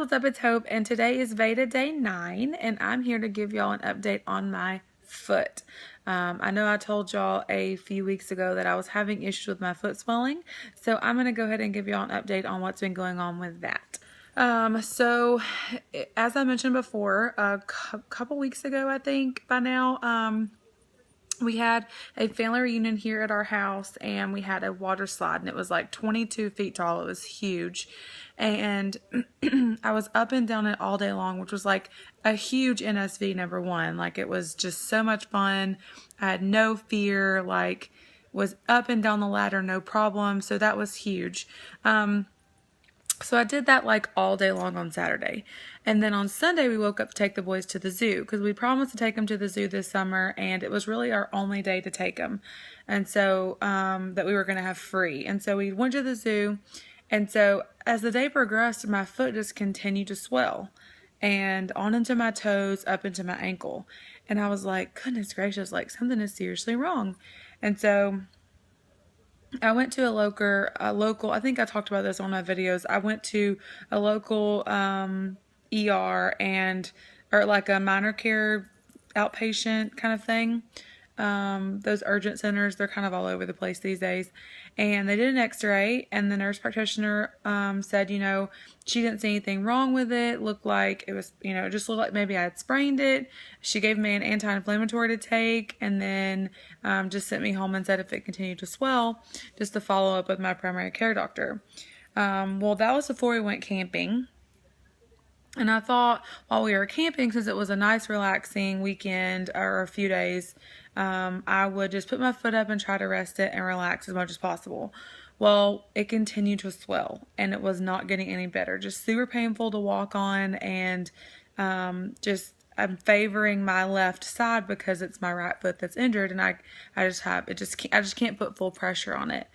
what's up? It's Hope, and today is Veda day 9, and I'm here to give y'all an update on my foot. I know I told y'all a few weeks ago that I was having issues with my foot swelling, so I'm going to go ahead and give y'all an update on what's been going on with that. As I mentioned before, a couple weeks ago, I think by now, we had a family reunion here at our house, and we had a water slide, and it was like 22 feet tall. It was huge, and I was up and down it all day long, which was like a huge NSV #1. Like, it was just so much fun. I had no fear, like was up and down the ladder, no problem. So that was huge. So I did that like all day long on Saturday. And then on Sunday, we woke up to take the boys to the zoo because we promised to take them to the zoo this summer, and it was really our only day to take them. And so that we were going to have free. And so we went to the zoo. And so as the day progressed, my foot just continued to swell and on into my toes, up into my ankle. And I was like, goodness gracious, like something is seriously wrong. And so I went to a local, I think I talked about this on my videos. I went to a local ER or like a minor care outpatient kind of thing. Those urgent centers, they're kind of all over the place these days. And they did an x-ray, and the nurse practitioner said, she didn't see anything wrong with it. Looked like it was, it just looked like maybe I had sprained it. She gave me an anti-inflammatory to take, and then just sent me home and said if it continued to swell, just to follow up with my primary care doctor. Well, that was before we went camping. And I thought while we were camping, since it was a nice relaxing weekend or a few days, I would just put my foot up and try to rest it and relax as much as possible. Well, it continued to swell, and it was not getting any better. Just super painful to walk on, and I'm favoring my left side because it's my right foot that's injured, and I just can't put full pressure on it.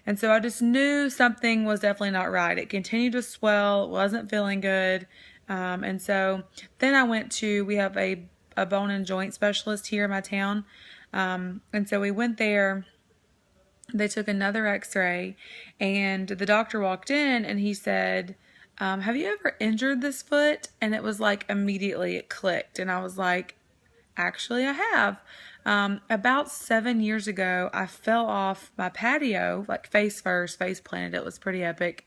And so I just knew something was definitely not right. It continued to swell. It wasn't feeling good. And so then we have a bone and joint specialist here in my town. And so we went there. They took another x-ray, and the doctor walked in and he said, have you ever injured this foot? And it was like immediately it clicked. And I was like, actually I have. About 7 years ago, I fell off my patio, like face first, face planted. It was pretty epic.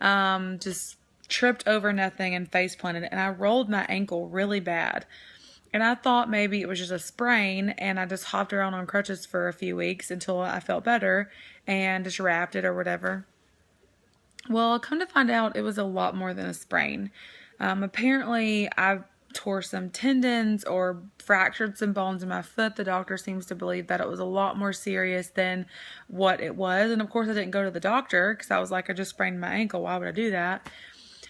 Just tripped over nothing and face planted, and I rolled my ankle really bad. And I thought maybe it was just a sprain, and I just hopped around on crutches for a few weeks until I felt better and just wrapped it or whatever. Well, come to find out, it was a lot more than a sprain. Apparently, I tore some tendons or fractured some bones in my foot. The doctor seems to believe that it was a lot more serious than what it was. And of course, I didn't go to the doctor because I was like, I just sprained my ankle. Why would I do that?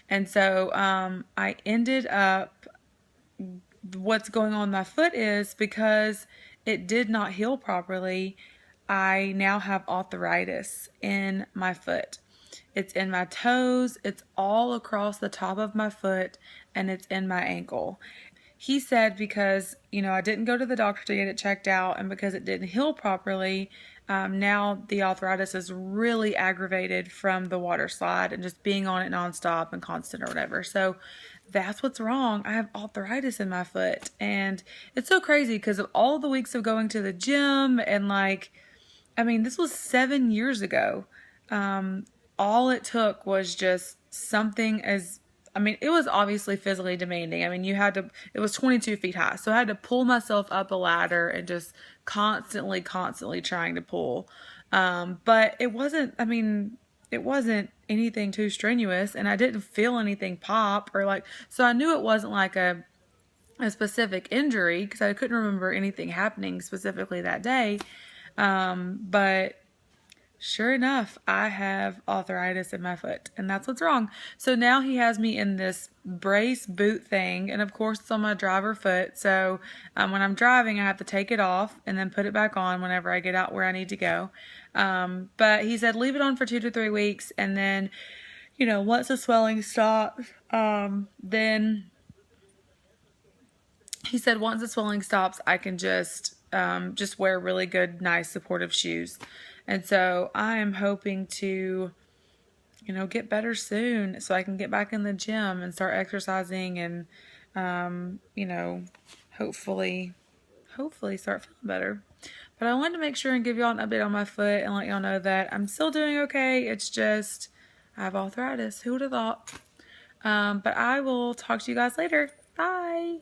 And so I ended up, what's going on with my foot is because it did not heal properly, I now have arthritis in my foot. It's in my toes, it's all across the top of my foot, and it's in my ankle. He said because, I didn't go to the doctor to get it checked out, and because it didn't heal properly, now the arthritis is really aggravated from the water slide and just being on it nonstop and constant or whatever. So that's what's wrong. I have arthritis in my foot, and it's so crazy because of all the weeks of going to the gym and this was 7 years ago. All it took was just something it was obviously physically demanding. It was 22 feet high. So I had to pull myself up a ladder and just constantly trying to pull. But it wasn't anything too strenuous, and I didn't feel anything pop so I knew it wasn't like a specific injury because I couldn't remember anything happening specifically that day. But sure enough, I have arthritis in my foot, and that's what's wrong. So now he has me in this brace boot thing, and of course it's on my driver foot. So when I'm driving, I have to take it off and then put it back on whenever I get out where I need to go. But he said leave it on for 2 to 3 weeks, and then, once the swelling stops, then he said once the swelling stops, I can just wear really good, nice, supportive shoes. And so I am hoping to get better soon so I can get back in the gym and start exercising and, hopefully, start feeling better. But I wanted to make sure and give y'all an update on my foot and let y'all know that I'm still doing okay. It's just I have arthritis. Who would have thought? But I will talk to you guys later. Bye.